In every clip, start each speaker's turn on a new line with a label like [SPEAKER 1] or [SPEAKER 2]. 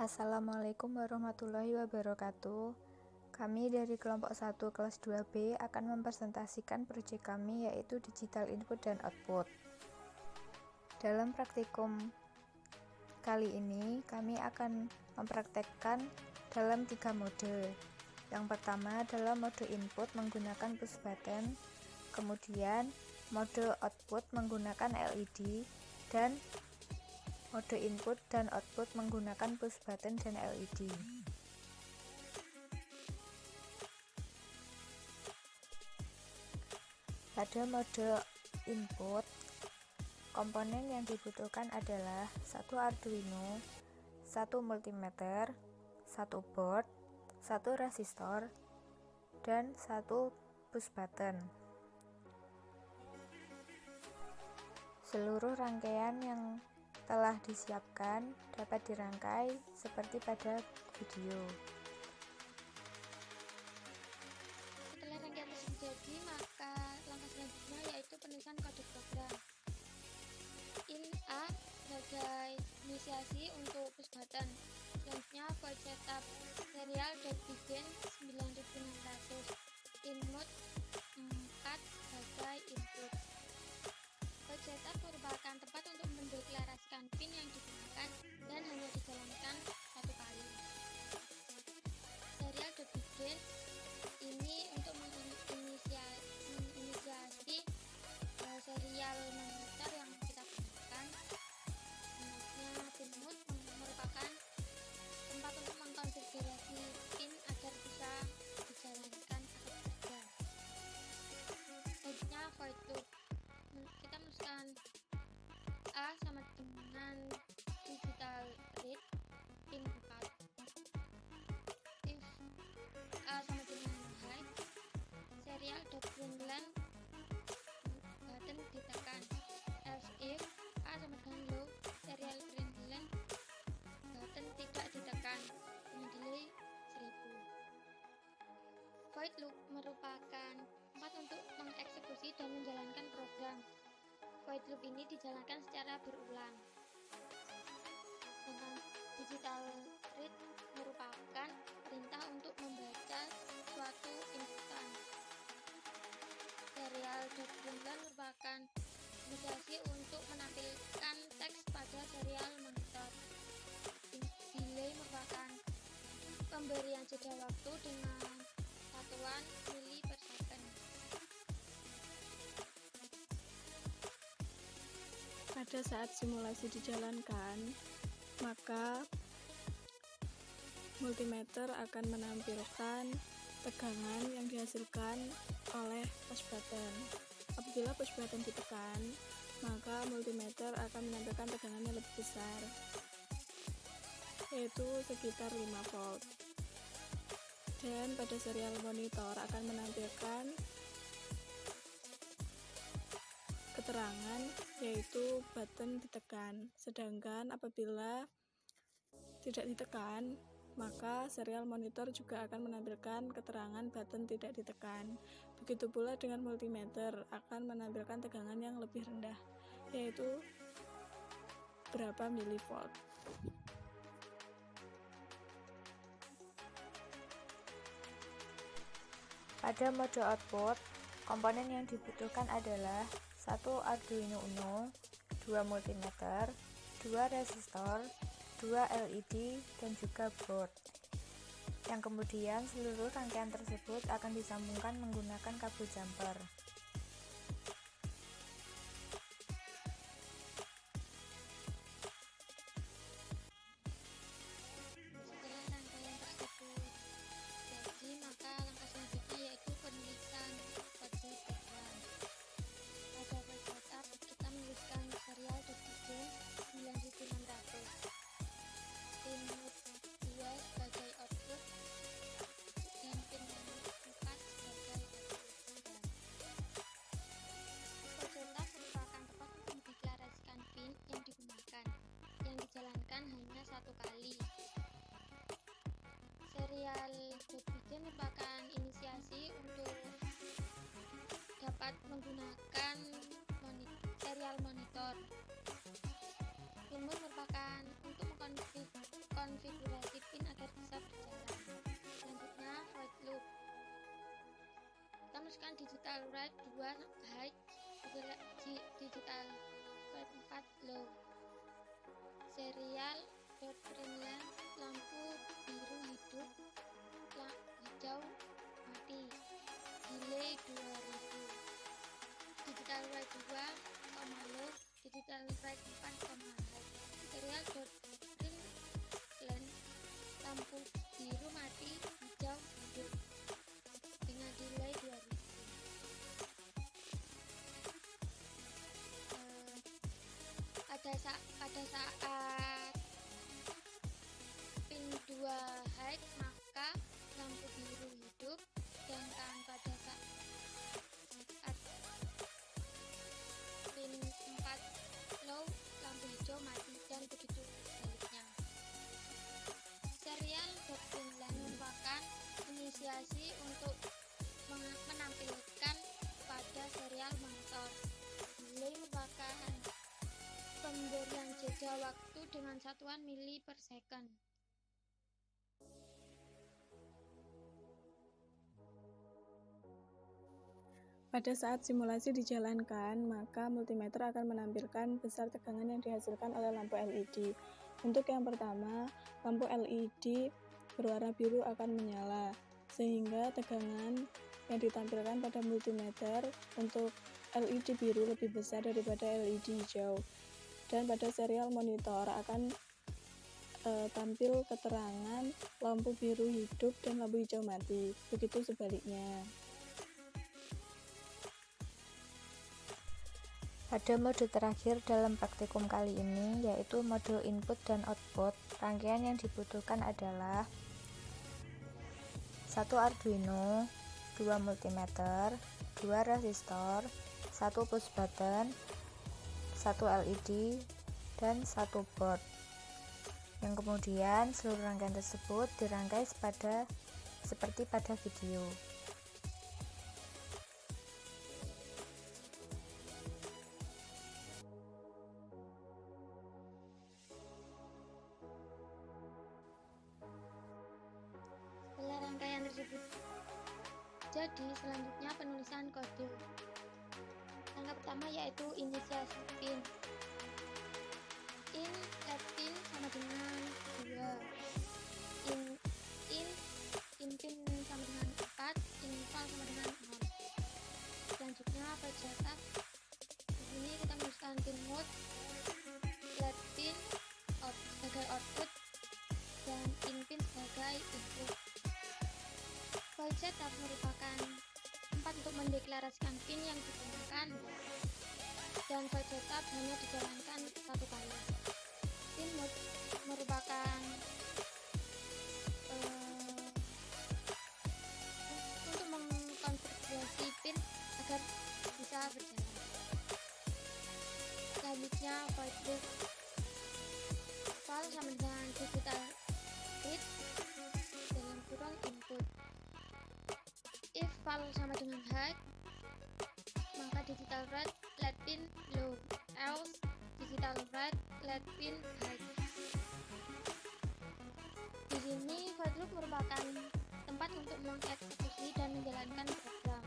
[SPEAKER 1] Assalamualaikum warahmatullahi wabarakatuh. Kami dari kelompok 1 kelas 2B akan mempresentasikan proyek kami, yaitu digital input dan output. Dalam praktikum kali ini kami akan mempraktekkan dalam 3 mode. Yang pertama adalah mode input menggunakan push button, kemudian mode output menggunakan LED, dan mode input dan output menggunakan push button dan LED. Pada mode input, komponen yang dibutuhkan adalah satu Arduino, satu multimeter, satu board, satu resistor, dan satu push button. Seluruh rangkaian yang telah disiapkan dapat dirangkai seperti pada video.
[SPEAKER 2] Setelah rangkaian tersebut jadi, maka langkah selanjutnya yaitu penulisan kode program. In A sebagai inisiasi untuk push button. Selanjutnya void setup serial.begin 9600. Input 4 sebagai input. Void setup merupakan tempat untuk mendeklarasikan pin yang digunakan dan hanya dijalankan satu kali. Serial.begin ini untuk menginisiasi serial monitor yang kita gunakan. Selanjutnya pinmode merupakan tempat untuk mengkonfigurasi pin agar bisa dijalankan satu program. Selanjutnya void loop, kita menuliskan A sama dengan digital read pin 4. If A sama dengan high, serial.println button ditekan. Else if A sama dengan low, serial println button tidak ditekan dengan delay 1000. Void loop merupakan tempat untuk mengeksekusi dan menjalankan program. Void loop ini dijalankan secara berulang. Dengan digital read merupakan perintah untuk membaca suatu inputan. Serial.println merupakan inisiasi untuk menampilkan teks pada serial monitor. Delay merupakan pemberian jeda waktu dengan satuan mili per second.
[SPEAKER 3] Pada saat simulasi dijalankan, maka multimeter akan menampilkan tegangan yang dihasilkan oleh push button. Apabila push button ditekan, maka multimeter akan menampilkan tegangan yang lebih besar, yaitu sekitar 5 volt. Dan pada serial monitor akan menampilkan keterangan yaitu button ditekan. Sedangkan apabila tidak ditekan, maka serial monitor juga akan menampilkan keterangan button tidak ditekan. Begitu pula dengan multimeter akan menampilkan tegangan yang lebih rendah, yaitu berapa milivolt.
[SPEAKER 1] Pada mode output, komponen yang dibutuhkan adalah satu Arduino Uno, 2 multimeter, 2 resistor, 2 LED, dan juga board. Yang kemudian seluruh rangkaian tersebut akan disambungkan menggunakan kabel jumper.
[SPEAKER 2] Setelah rangkaian tersebut jadi, maka langkah selanjutnya yaitu penulisan kode program. Pada void setup kita menuliskan serial.begin 9600. Input 2 sebagai output dan pin 4 sebagai output. Void setup merupakan tempat untuk mendeklarasikan pin yang digunakan, yang dijalankan hanya satu kali. Serial.begin merupakan inisiasi untuk dapat menggunakan serial monitor. Pinmode merupakan untuk mengkonfigurasi Rate 2 high, digital rate 4 low. Serial dot print lens, lampu biru hidup, hijau mati, delay 2000. Digital rate 2, low, digital rate 4, high. Serial dot print lens, lampu biru mati, hijau hidup, dengan delay 2000. Pada saat pin 2 high maka lampu biru hidup, sedangkan pada saat pin 4 low lampu hijau mati, dan begitu sebaliknya. Serial pin lens merupakan inisiasi untuk menampilkan pada serial monitor. Delay merupakan pemberian jeda waktu dengan satuan mili per second.
[SPEAKER 3] Pada saat simulasi dijalankan, maka multimeter akan menampilkan besar tegangan yang dihasilkan oleh lampu LED. Untuk yang pertama, lampu LED berwarna biru akan menyala, sehingga tegangan yang ditampilkan pada multimeter untuk LED biru lebih besar daripada LED hijau. Dan pada serial monitor akan tampil keterangan lampu biru hidup dan lampu hijau mati, begitu sebaliknya.
[SPEAKER 1] Pada mode terakhir dalam praktikum kali ini, yaitu mode input dan output, rangkaian yang dibutuhkan adalah 1 Arduino, 2 multimeter, 2 resistor, 1 push button, 1 LED, dan 1 board. Yang kemudian seluruh rangkaian tersebut dirangkai seperti pada video.
[SPEAKER 2] Setelah rangkaian tersebut jadi, selanjutnya penulisan kode. Langkah pertama yaitu inisiasi pin. Let pin sama dengan 2. In pin sama dengan 4. Inval sama dengan 0. Selanjutnya file setup. Di sini kita menuliskan pin mode, let pin sebagai output, dan in pin sebagai input. File setup merupakan tempat untuk mendeklarasikan pin yang digunakan, dan file setup hanya dijalankan satu kali. Pin mode merupakan untuk mengkonfigurasi pin agar bisa berjalan. Selanjutnya void loop. Val sama dengan digital read dalam kurung input. If val sama dengan high, maka digital read let pin low, else digital read let pin high. Di sini void loop merupakan tempat untuk mengeksekusi dan menjalankan program.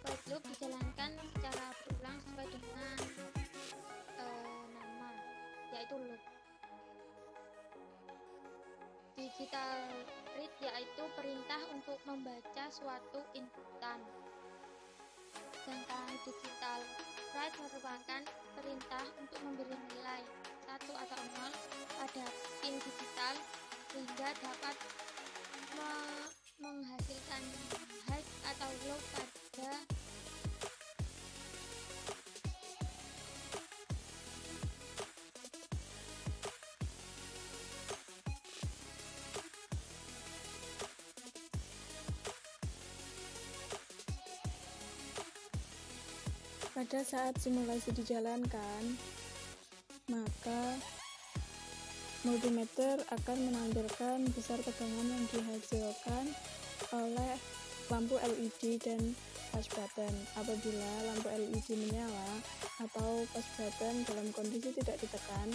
[SPEAKER 2] Void loop dijalankan secara berulang sesuai dengan nama, yaitu loop. Digital read yaitu perintah untuk membaca suatu inputan. Sedangkan digital write merupakan perintah untuk memberi nilai 1 atau 0 pada pin digital sehingga dapat menghasilkan high atau low pada
[SPEAKER 3] Pada saat simulasi dijalankan, maka multimeter akan menampilkan besar tegangan yang dihasilkan oleh lampu LED dan push button. Apabila lampu LED menyala atau push button dalam kondisi tidak ditekan,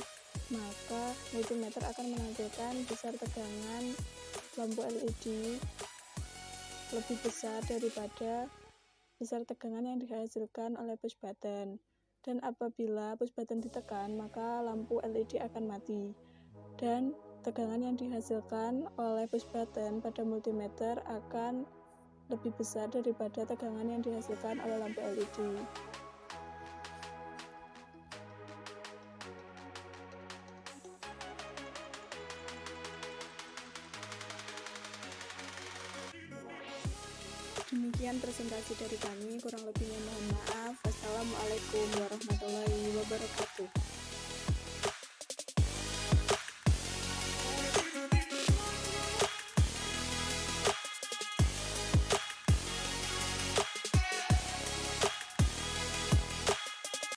[SPEAKER 3] maka multimeter akan menampilkan besar tegangan lampu LED lebih besar daripada besar tegangan yang dihasilkan oleh push button. Dan apabila push button ditekan, maka lampu LED akan mati. Dan tegangan yang dihasilkan oleh push button pada multimeter akan lebih besar daripada tegangan yang dihasilkan oleh lampu LED. Demikian presentasi dari kami, kurang lebihnya mohon maaf. Wassalamualaikum warahmatullahi wabarakatuh.